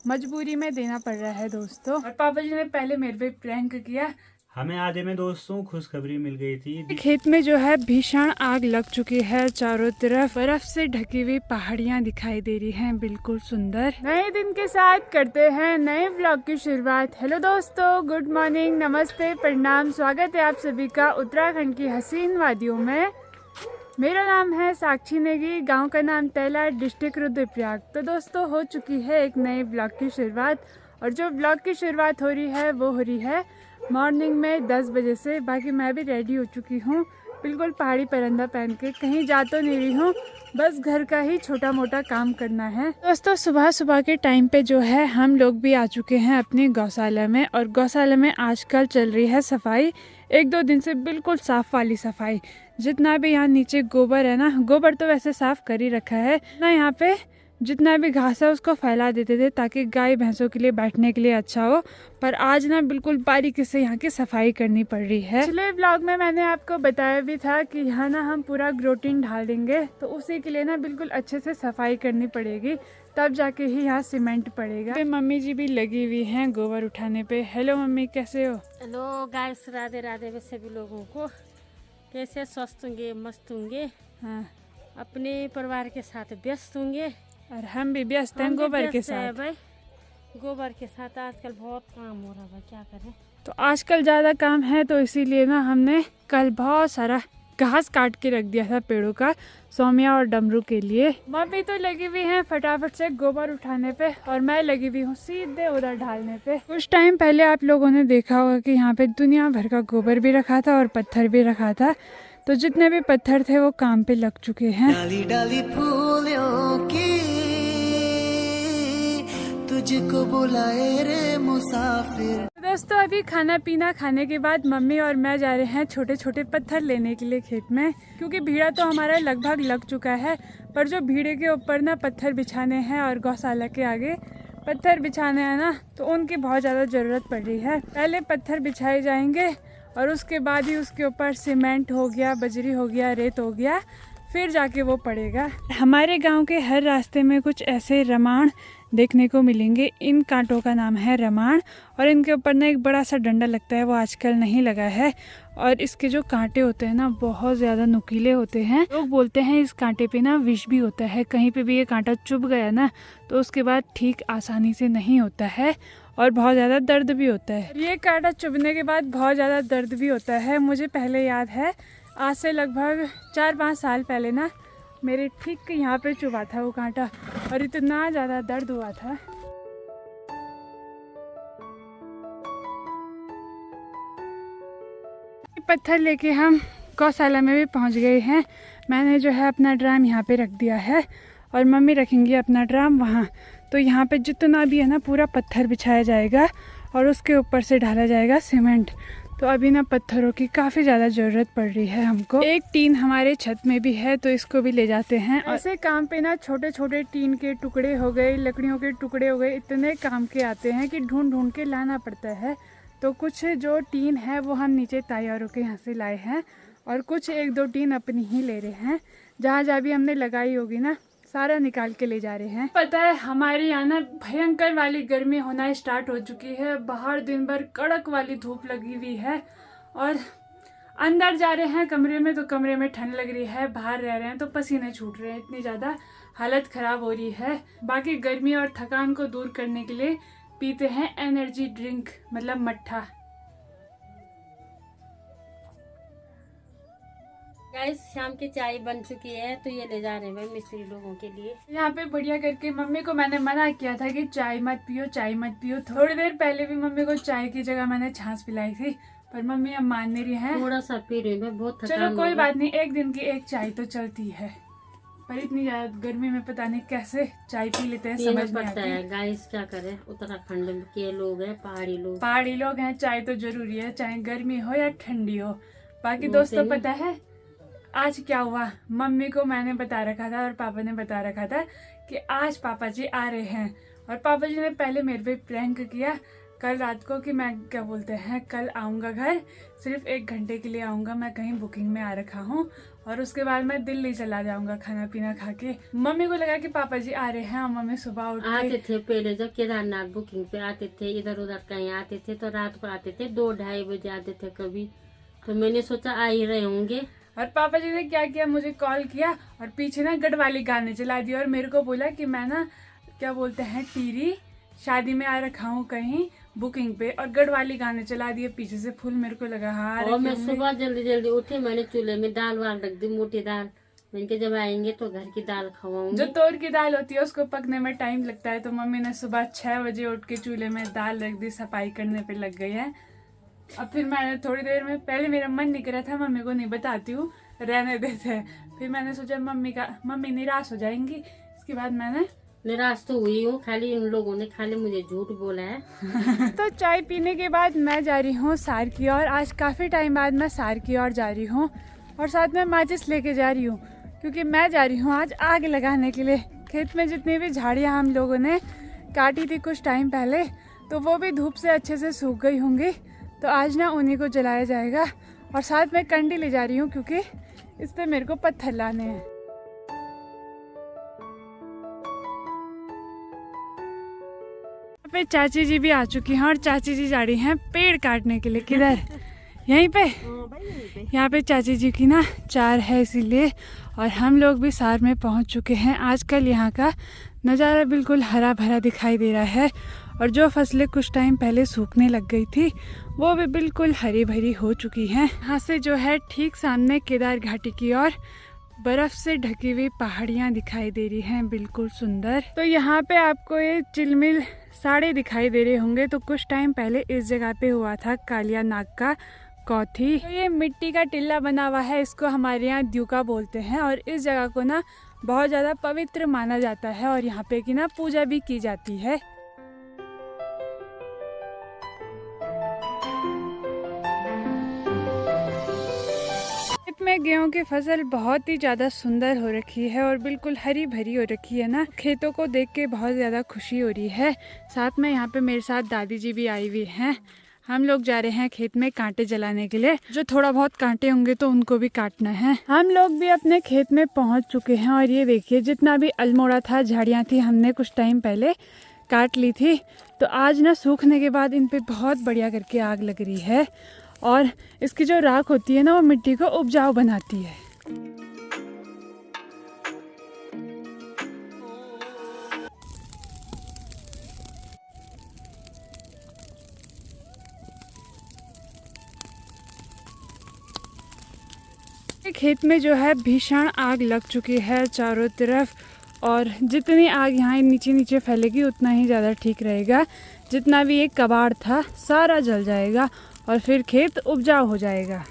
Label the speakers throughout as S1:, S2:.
S1: मजबूरी में देना पड़ रहा है दोस्तों। और पापा जी ने पहले मेरे पे प्रैंक किया,
S2: हमें आधे में दोस्तों खुशखबरी मिल गई थी।
S1: खेत में जो है भीषण आग लग चुकी है, चारों तरफ बर्फ से ढकी हुई पहाड़ियां दिखाई दे रही हैं, बिल्कुल सुंदर। नए दिन के साथ करते हैं नए व्लॉग की शुरुआत। हेलो दोस्तों, गुड मॉर्निंग, नमस्ते, प्रणाम, स्वागत है आप सभी का उत्तराखंड की हसीन वादियों में। मेरा नाम है साक्षी नेगी, गांव का नाम तैला, डिस्ट्रिक्ट रुद्रप्रयाग। तो दोस्तों हो चुकी है एक नए ब्लॉग की शुरुआत, और जो ब्लॉग की शुरुआत हो रही है वो हो रही है मॉर्निंग में 10 बजे से। बाकी मैं भी रेडी हो चुकी हूँ, बिल्कुल पहाड़ी परंदा पहन के। कहीं जा तो नहीं रही हूँ, बस घर का ही छोटा मोटा काम करना है। दोस्तों सुबह सुबह के टाइम पे जो है हम लोग भी आ चुके हैं अपनी गौशाला में, और गौशाला में आजकल चल रही है सफाई। 1-2 दिन से बिल्कुल साफ वाली सफाई। जितना भी यहाँ नीचे गोबर है ना, गोबर तो वैसे साफ कर ही रखा है ना, यहाँ पे जितना भी घास है उसको फैला देते थे ताकि गाय भैंसों के लिए बैठने के लिए अच्छा हो। पर आज ना बिल्कुल बारीकी से यहाँ की सफाई करनी पड़ रही है। पिछले व्लॉग में मैंने आपको बताया भी था कि यहाँ ना हम पूरा ग्रोटीन डाल देंगे, तो उसी के लिए ना बिल्कुल अच्छे से सफाई करनी पड़ेगी, तब जाके ही यहाँ सीमेंट पड़ेगा। मम्मी जी भी लगी हुई हैं गोबर उठाने पे। हेलो मम्मी, कैसे हो?
S3: हेलो गाइस, राधे राधे में सभी लोगों को। कैसे स्वस्थ होंगे, मस्त होंगे,
S1: हाँ,
S3: अपने परिवार के साथ व्यस्त होंगे।
S1: और हम भी व्यस्त हैं गोबर के साथ।
S3: भाई गोबर के साथ आजकल बहुत काम हो रहा है, क्या करें।
S1: तो आजकल ज़्यादा काम है, तो इसीलिए ना हमने कल बहुत सारा घास काट के रख दिया था पेड़ों का, सौम्या और डमरू के लिए। मम्मी तो लगी हुई हैं फटाफट से गोबर उठाने पे, और मैं लगी हुई हूँ सीधे उधर ढालने पे। कुछ टाइम पहले आप लोगों ने देखा होगा कि यहाँ पे दुनिया भर का गोबर भी रखा था और पत्थर भी रखा था, तो जितने भी पत्थर थे वो काम पे लग चुके हैं।
S4: डाली डाली फूलों की तुझको बुलाए रे मुसाफिर।
S1: दोस्तों अभी खाना पीना खाने के बाद मम्मी और मैं जा रहे हैं छोटे छोटे पत्थर लेने के लिए खेत में, क्योंकि भीड़ा तो हमारा लगभग लग चुका है, पर जो भीड़े के ऊपर ना पत्थर बिछाने हैं और गौशाला के आगे पत्थर बिछाने हैं ना, तो उनकी बहुत ज़्यादा ज़रूरत पड़ रही है। पहले पत्थर बिछाए जाएंगे और उसके बाद ही उसके ऊपर सीमेंट हो गया, बजरी हो गया, रेत हो गया, फिर जाके वो पड़ेगा। हमारे गांव के हर रास्ते में कुछ ऐसे रमाण देखने को मिलेंगे। इन कांटों का नाम है रमाण, और इनके ऊपर ना एक बड़ा सा डंडा लगता है, वो आजकल नहीं लगा है। और इसके जो कांटे होते हैं ना बहुत ज़्यादा नुकीले होते हैं। लोग बोलते हैं इस कांटे पे ना विष भी होता है, कहीं पे भी ये कांटा चुभ गया ना तो उसके बाद ठीक आसानी से नहीं होता है, और बहुत ज़्यादा दर्द भी होता है। ये कांटा चुभने के बाद बहुत ज़्यादा दर्द भी होता है। मुझे पहले याद है, आज से लगभग 4-5 साल पहले ना मेरे ठीक यहाँ पे चुभा था वो कांटा, और इतना ज़्यादा दर्द हुआ था। पत्थर लेके हम गौशाला में भी पहुँच गए हैं। मैंने जो है अपना ड्राम यहाँ पे रख दिया है, और मम्मी रखेंगी अपना ड्राम वहाँ। तो यहाँ पे जितना भी है ना पूरा पत्थर बिछाया जाएगा, और उसके ऊपर से डाला जाएगा सीमेंट। तो अभी ना पत्थरों की काफ़ी ज़्यादा ज़रूरत पड़ रही है हमको। एक टीन हमारे छत में भी है, तो इसको भी ले जाते हैं। ऐसे काम पे ना छोटे छोटे टीन के टुकड़े हो गए, लकड़ियों के टुकड़े हो गए, इतने काम के आते हैं कि ढूंढ ढूंढ के लाना पड़ता है। तो कुछ जो टीन है वो हम नीचे तायारों के यहाँ से लाए हैं, और कुछ 1-2 टीन अपनी ही ले रहे हैं। जहाँ जहाँ भी हमने लगाई होगी ना सारा निकाल के ले जा रहे हैं। पता है हमारे यहाँ ना भयंकर वाली गर्मी होना स्टार्ट हो चुकी है। बाहर दिन भर कड़क वाली धूप लगी हुई है, और अंदर जा रहे हैं कमरे में तो कमरे में ठंड लग रही है, बाहर रह रहे हैं तो पसीने छूट रहे हैं, इतनी ज़्यादा हालत ख़राब हो रही है। बाकी गर्मी और थकान को दूर करने के लिए पीते हैं एनर्जी ड्रिंक, मतलब मट्ठा।
S3: गाइस शाम की चाय बन चुकी है, तो ये ले जा रहे हैं भाई मिस्त्री लोगों के लिए।
S1: यहाँ पे बढ़िया करके मम्मी को मैंने मना किया था कि चाय मत पियो, चाय मत पियो। थोड़ी देर पहले भी मम्मी को चाय की जगह मैंने छाछ पिलाई थी, पर मम्मी अब मान नहीं रही है।
S3: थोड़ा सा पी रही है, बहुत थकान।
S1: चलो कोई बात नहीं, एक दिन की एक चाय तो चलती है, पर इतनी ज्यादा गर्मी में पता नहीं कैसे चाय पी लेते हैं, समझ नहीं
S3: पड़ता
S1: आती
S3: है। गाइस क्या करें, उत्तराखंड के लोग हैं, पहाड़ी लोग
S1: हैं, चाय तो जरूरी है, चाहे गर्मी हो या ठंडी हो। बाकी दोस्तों पता है आज क्या हुआ, मम्मी को मैंने बता रखा था और पापा ने बता रखा था कि आज पापा जी आ रहे हैं, और पापा जी ने पहले मेरे पे प्रैंक किया कल रात को कि मैं क्या बोलते हैं कल आऊँगा घर, सिर्फ 1 घंटे के लिए आऊँगा, मैं कहीं बुकिंग में आ रखा हूँ और उसके बाद मैं दिल्ली चला जाऊंगा खाना पीना खा के। मम्मी को लगा कि पापा जी आ रहे हैं और मम्मी सुबह उठ
S3: आते थे पहले, जब केदारनाथ बुकिंग पे आते थे, इधर उधर कहीं आते थे तो रात को आते थे, 2-2:30 बजे आते थे कभी। तो मैंने सोचा आ ही रहे होंगे।
S1: और पापा जी ने क्या किया, मुझे कॉल किया और पीछे ना गढ़वाली गाने चला दिए और मेरे को बोला कि मैं ना क्या बोलते हैं टीरी शादी में आ रखा हूँ कहीं बुकिंग पे, और गढ़वाली गाने चला दिए पीछे से फुल। मेरे को लगा हाँ।
S3: और मैं सुबह जल्दी जल्दी उठी, मैंने चूल्हे में दाल वाल रख दी, मोटी दाल। मैंने जब आएंगे तो घर की दाल खवाऊंगी।
S1: जो तोर की दाल होती है उसको पकने में टाइम लगता है, तो मम्मी ने सुबह 6 बजे उठ के चूल्हे में दाल रख दी, सफाई करने पे लग गई है। अब फिर मैंने थोड़ी देर में, पहले मेरा मन नहीं कर रहा था, मम्मी को नहीं बताती हूँ, रहने देते हैं। फिर मैंने सोचा मम्मी निराश हो जाएंगी, इसके बाद मैंने
S3: निराश तो हुई हूँ, खाली उन लोगों ने खाली मुझे झूठ बोला है।
S1: तो चाय पीने के बाद मैं जा रही हूँ सार की ओर। आज काफ़ी टाइम बाद मैं सार की ओर जा रही हूँ और साथ में माचिस लेके जा रही हूँ, क्योंकि मैं जा रही हूँ आज आग लगाने के लिए। खेत में जितनी भी झाड़ियाँ हम लोगों ने काटी थी कुछ टाइम पहले, तो वो भी धूप से अच्छे से सूख गई होंगी, तो आज ना उन्हीं को जलाया जाएगा। और साथ में कंडी ले जा रही हूँ क्योंकि इस पे मेरे को पत्थर लाने हैं। पे चाची जी भी आ चुकी हैं और चाची जी जा रही हैं पेड़ काटने के लिए। किधर? यहीं पे। यहाँ पे चाची जी की ना 4 है इसीलिए। और हम लोग भी सार में पहुँच चुके हैं। आजकल यहाँ का नज़ारा बिल्कुल हरा भरा दिखाई दे रहा है और जो फसलें कुछ टाइम पहले सूखने लग गई थी वो भी बिल्कुल हरी भरी हो चुकी हैं। यहाँ से जो है ठीक सामने केदार घाटी की ओर बर्फ से ढकी हुई पहाड़ियाँ दिखाई दे रही हैं, बिल्कुल सुंदर। तो यहाँ पे आपको ये चिलमिल साड़े दिखाई दे रहे होंगे। तो कुछ टाइम पहले इस जगह पे हुआ था कालिया नाग का कौथी। तो ये मिट्टी का टिल्ला बना हुआ है, इसको हमारे यहाँ द्यूका बोलते हैं और इस जगह को ना बहुत ज़्यादा पवित्र माना जाता है और यहाँ पे की ना पूजा भी की जाती है। में गेहूं की फसल बहुत ही ज्यादा सुंदर हो रखी है और बिल्कुल हरी भरी हो रखी है ना। खेतों को देख के बहुत ज्यादा खुशी हो रही है। साथ में यहाँ पे मेरे साथ दादी जी भी आई हुई हैं। हम लोग जा रहे हैं खेत में कांटे जलाने के लिए। जो थोड़ा बहुत कांटे होंगे तो उनको भी काटना है। हम लोग भी अपने खेत में पहुंच चुके हैं और ये देखिए जितना भी अल्मोड़ा था, झाड़ियाँ थी, हमने कुछ टाइम पहले काट ली थी। तो आज ना सूखने के बाद इन पे बहुत बढ़िया करके आग लग रही है और इसकी जो राख होती है ना वो मिट्टी को उपजाऊ बनाती है। खेत में जो है भीषण आग लग चुकी है चारों तरफ और जितनी आग यहाँ नीचे नीचे फैलेगी उतना ही ज़्यादा ठीक रहेगा। जितना भी एक कबाड़ था सारा जल जाएगा और फिर खेत उपजाऊ हो जाएगा।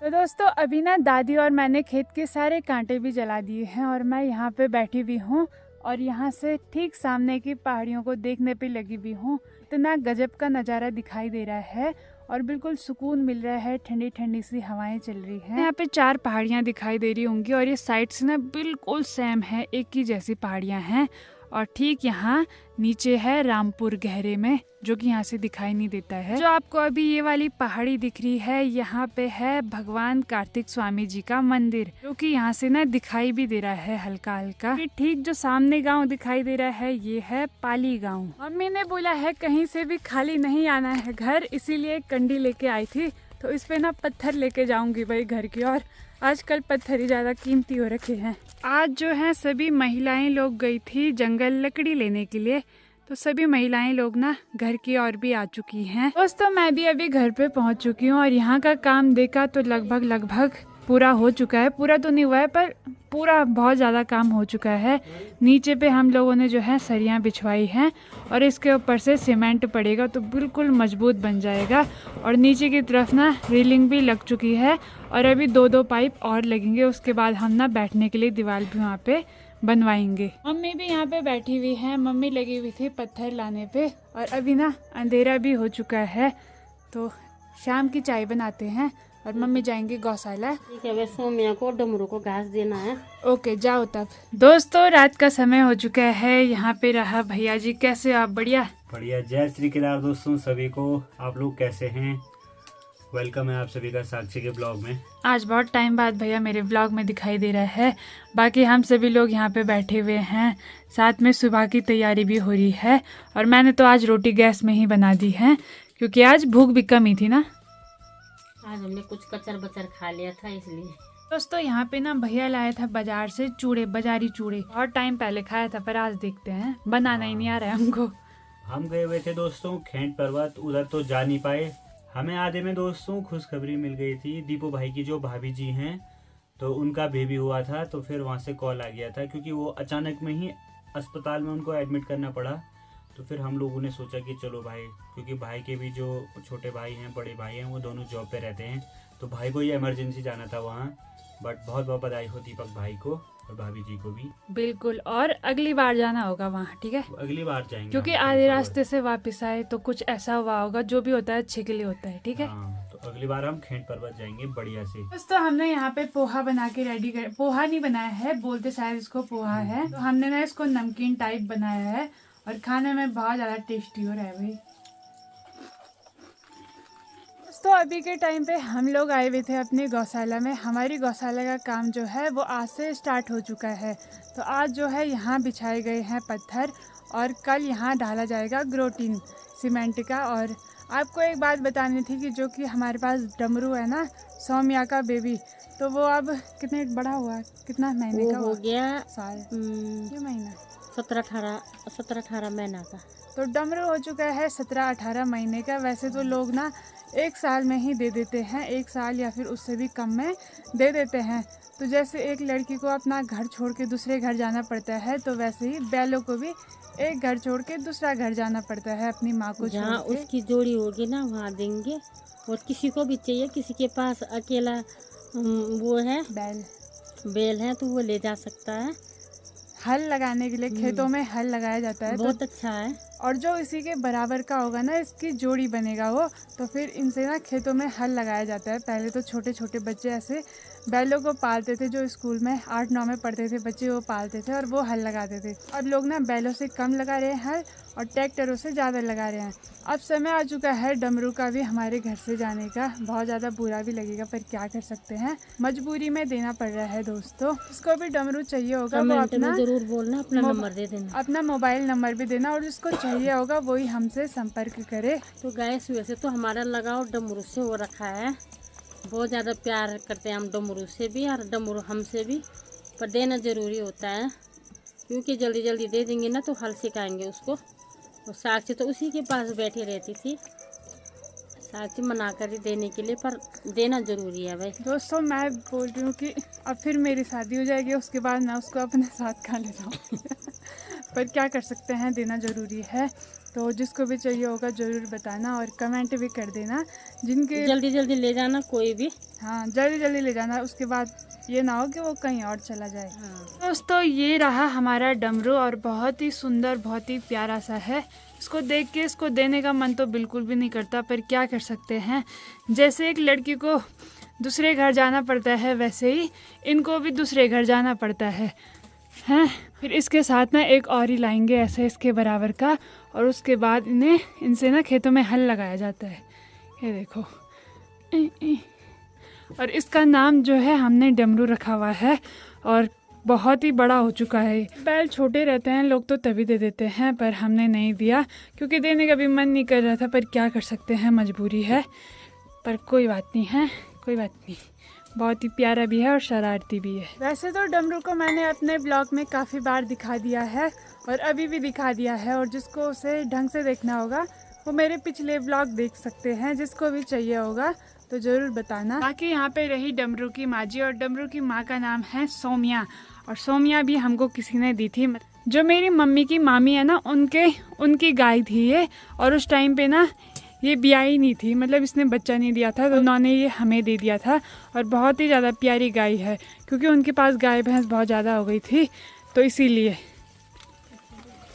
S1: तो दोस्तों अभी ना दादी और मैंने खेत के सारे कांटे भी जला दिए हैं और मैं यहाँ पे बैठी हुई हूँ और यहाँ से ठीक सामने की पहाड़ियों को देखने पे लगी हुई हूँ। इतना गजब का नज़ारा दिखाई दे रहा है और बिल्कुल सुकून मिल रहा है, ठंडी ठंडी सी हवाएं चल रही हैं। यहाँ पे 4 पहाड़ियाँ दिखाई दे रही होंगी और ये साइड से ना बिल्कुल सेम है, एक ही जैसी पहाड़ियाँ हैं। और ठीक यहाँ नीचे है रामपुर गहरे में, जो कि यहाँ से दिखाई नहीं देता है। जो आपको अभी ये वाली पहाड़ी दिख रही है, यहाँ पे है भगवान कार्तिक स्वामी जी का मंदिर, जो कि यहाँ से ना दिखाई भी दे रहा है हल्का हल्का। ठीक जो सामने गांव दिखाई दे रहा है ये है पाली गांव। मम्मी ने बोला है कहीं से भी खाली नहीं आना है घर, इसीलिए कंडी लेके आई थी। तो इस पे ना पत्थर लेके जाऊंगी भाई घर की ओर। आजकल पत्थर ही ज्यादा कीमती हो रखे हैं। आज जो है सभी महिलाएं लोग गई थी जंगल लकड़ी लेने के लिए, तो सभी महिलाएं लोग ना घर की ओर भी आ चुकी हैं। दोस्तों मैं भी अभी घर पे पहुंच चुकी हूं और यहाँ का काम देखा तो लगभग पूरा हो चुका है। पूरा तो नहीं हुआ है पर पूरा बहुत ज़्यादा काम हो चुका है। नीचे पे हम लोगों ने जो है सरियाँ बिछवाई हैं और इसके ऊपर से सीमेंट पड़ेगा तो बिल्कुल मजबूत बन जाएगा। और नीचे की तरफ ना रेलिंग भी लग चुकी है और अभी 2-2 पाइप और लगेंगे। उसके बाद हम ना बैठने के लिए दीवार भी वहाँ पे बनवाएंगे। मम्मी भी यहाँ पे बैठी हुई है, मम्मी लगी हुई थी पत्थर लाने पे। और अभी ना अंधेरा भी हो चुका है तो शाम की चाय बनाते हैं और मम्मी जाएंगे गौशाला।
S3: ठीक है, वे सोमिया को डमरू को घास देना है।
S1: ओके जाओ तब। दोस्तों रात का समय हो चुका है, यहाँ पे रहा भैया जी। कैसे हो आप? बढ़िया
S2: बढ़िया। जय श्री केदार दोस्तों सभी को। आप लोग कैसे हैं? वेलकम है आप सभी का साक्षी के ब्लॉग में।
S1: आज बहुत टाइम बाद भैया मेरे ब्लॉग में दिखाई दे रहा है। बाकी हम सभी लोग यहाँ पे बैठे हुए हैं, साथ में सुबह की तैयारी भी हो रही है। और मैंने तो आज रोटी गैस में ही बना दी है क्योंकि आज भूख भी कम ही थी ना।
S3: आज हमने कुछ कचर बचर खा लिया था इसलिए।
S1: दोस्तों यहाँ पे ना भैया लाया था बाजार से चूड़े, बाजारी चूड़े। बहुत टाइम पहले खाया था पर आज देखते हैं, बनाना ही नहीं आ रहा है हमको।
S2: हम गए हुए थे दोस्तों खेंड पर्वत, उधर तो जा नहीं पाए। हमें आधे में दोस्तों खुशखबरी मिल गई थी। दीपू भाई की जो भाभी जी हैं तो उनका बेबी हुआ था, तो फिर वहाँ से कॉल आ गया था क्योंकि वो अचानक में ही अस्पताल में उनको एडमिट करना पड़ा। तो फिर हम लोगों ने सोचा कि चलो भाई, क्योंकि भाई के भी जो छोटे भाई हैं, बड़े भाई हैं, वो दोनों जॉब पे रहते हैं, तो भाई को ये इमरजेंसी जाना था वहाँ। बट बहुत बहुत बधाई हो दीपक भाई को और भाभी जी को भी।
S1: बिल्कुल, और अगली बार जाना होगा वहाँ, ठीक है?
S2: अगली बार जाएंगे
S1: क्योंकि
S2: हम
S1: आधे
S2: खेंड
S1: रास्ते से वापस आए तो कुछ ऐसा हुआ होगा। जो भी होता है अच्छे के लिए होता है, ठीक है?
S2: हाँ, तो अगली बार हम खेंड पर्वत जाएंगे बढ़िया से।
S1: दोस्तों हमने यहाँ पे पोहा बना के रेडी कर, पोहा नहीं बनाया है, बोलते शायद इसको पोहा है। तो हमने ना इसको नमकीन टाइप बनाया है और खाने में बहुत ज्यादा टेस्टी हो रहा है भाई। तो अभी के टाइम पे हम लोग आए हुए थे अपनी गौशाला में। हमारी गौशाला का काम जो है वो आज से स्टार्ट हो चुका है। तो आज जो है यहाँ बिछाए गए हैं पत्थर और कल यहाँ डाला जाएगा ग्रोटीन सीमेंट का। और आपको एक बात बतानी थी कि जो कि हमारे पास डमरू है ना, सौम्या का बेबी, तो वो अब कितने बड़ा हुआ, कितना महीने का
S3: हो गया
S1: साल, ये महीना
S3: 17-18 महीना का।
S1: तो डमरू हो चुका है 17-18 महीने का। वैसे तो लोग ना 1 साल में ही दे देते हैं, 1 साल या फिर उससे भी कम में दे देते हैं। तो जैसे एक लड़की को अपना घर छोड़ के दूसरे घर जाना पड़ता है, तो वैसे ही बैलों को भी एक घर छोड़ के दूसरा घर जाना पड़ता है अपनी माँ को
S3: जहाँ
S1: छोड़ के।
S3: उसकी जोड़ी होगी ना वहाँ देंगे। और किसी को भी चाहिए, किसी के पास अकेला वो है बैल है तो वो ले जा सकता है।
S1: हल लगाने के लिए खेतों में हल लगाया जाता है।
S3: बहुत अच्छा है।
S1: और जो इसी के बराबर का होगा ना, इसकी जोड़ी बनेगा वो, तो फिर इनसे ना खेतों में हल लगाया जाता है। पहले तो छोटे छोटे बच्चे ऐसे बैलों को पालते थे, जो स्कूल में 8-9 में पढ़ते थे बच्चे, वो पालते थे और वो हल लगाते थे। अब लोग ना बैलों से कम लगा रहे हैं हल और ट्रैक्टरों से ज़्यादा लगा रहे हैं। अब समय आ चुका है डमरू का भी हमारे घर से जाने का। बहुत ज़्यादा बुरा भी लगेगा पर क्या कर सकते हैं, मजबूरी में देना पड़ रहा है दोस्तों। इसको भी डमरू चाहिए होगा वो अपना
S3: जरूर बोलना, अपना नंबर दे देना,
S1: अपना मोबाइल नंबर भी देना, और जिसको चाहिए होगा वही हमसे संपर्क करे।
S3: तो गैस वैसे तो हमारा लगाव डमरू से हो रखा है। बहुत ज़्यादा प्यार करते हैं हम डमरू से भी और डमरू हमसे भी, पर देना ज़रूरी होता है क्योंकि जल्दी जल्दी दे देंगे ना तो हल सिखाएंगे उसको। और साक्षी तो उसी के पास बैठी रहती थी, साक्षी मना कर ही देने के लिए, पर देना ज़रूरी है भाई।
S1: दोस्तों मैं बोल रही हूँ कि अब फिर मेरी शादी हो जाएगी, उसके बाद मैं उसको अपने साथ खा ले जाऊँ पर क्या कर सकते हैं, देना ज़रूरी है। तो जिसको भी चाहिए होगा ज़रूर बताना और कमेंट भी कर देना। जिनके
S3: जल्दी जल्दी ले जाना कोई भी,
S1: हाँ जल्दी जल्दी ले जाना, उसके बाद ये ना हो कि वो कहीं और चला जाए।
S3: हाँ।
S1: दोस्तों ये रहा हमारा डमरू और बहुत ही सुंदर, बहुत ही प्यारा सा है। इसको देख के इसको देने का मन तो बिल्कुल भी नहीं करता, पर क्या कर सकते हैं। जैसे एक लड़की को दूसरे घर जाना पड़ता है, वैसे ही इनको भी दूसरे घर जाना पड़ता है हैं। फिर इसके साथ ना एक और ही लाएंगे ऐसे इसके बराबर का, और उसके बाद इनसे ना खेतों में हल लगाया जाता है। ये देखो, और इसका नाम जो है हमने डमरू रखा हुआ है और बहुत ही बड़ा हो चुका है। बैल छोटे रहते हैं लोग तो तभी दे देते हैं, पर हमने नहीं दिया क्योंकि देने का भी मन नहीं कर रहा था, पर क्या कर सकते हैं, मजबूरी है। पर कोई बात नहीं है, कोई बात नहीं। बहुत ही प्यारा भी है और शरारती भी है। वैसे तो डमरू को मैंने अपने ब्लॉग में काफ़ी बार दिखा दिया है और अभी भी दिखा दिया है, और जिसको उसे ढंग से देखना होगा वो मेरे पिछले ब्लॉग देख सकते हैं। जिसको भी चाहिए होगा तो ज़रूर बताना। बाकी यहाँ पे रही डमरू की माँ जी, और डमरू की माँ का नाम है सौम्या, और सौम्या भी हमको किसी ने दी थी। जो मेरी मम्मी की मामी है ना, उनकी गाय थी ये, और उस टाइम पे ना ये ब्याही नहीं थी, मतलब इसने बच्चा नहीं दिया था, तो उन्होंने ये हमें दे दिया था। और बहुत ही ज़्यादा प्यारी गाय है क्योंकि उनके पास गाय भैंस बहुत ज़्यादा हो गई थी, तो इसीलिए।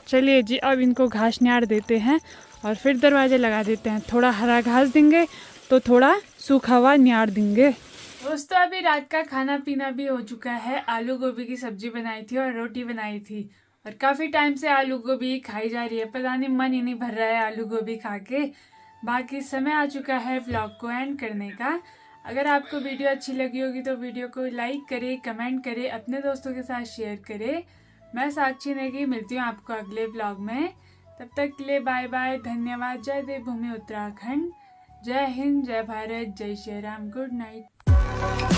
S1: चलिए जी, अब इनको घास निहार देते हैं और फिर दरवाजे लगा देते हैं। थोड़ा हरा घास देंगे तो थोड़ा सूखा हुआ नियार देंगे। दोस्तों अभी रात का खाना पीना भी हो चुका है। आलू गोभी की सब्जी बनाई थी और रोटी बनाई थी और काफ़ी टाइम से आलू गोभी खाई जा रही है, पता नहीं मन ही नहीं भर रहा है आलू गोभी खा के। बाकी समय आ चुका है व्लॉग को एंड करने का। अगर आपको वीडियो अच्छी लगी होगी तो वीडियो को लाइक करें, कमेंट करें, अपने दोस्तों के साथ शेयर करें। मैं साक्षी नेगी मिलती हूँ आपको अगले व्लॉग में। तब तक के लिए बाय बाय, धन्यवाद। जय देवभूमि उत्तराखंड, जय हिंद, जय भारत, जय श्री राम, गुड नाइट।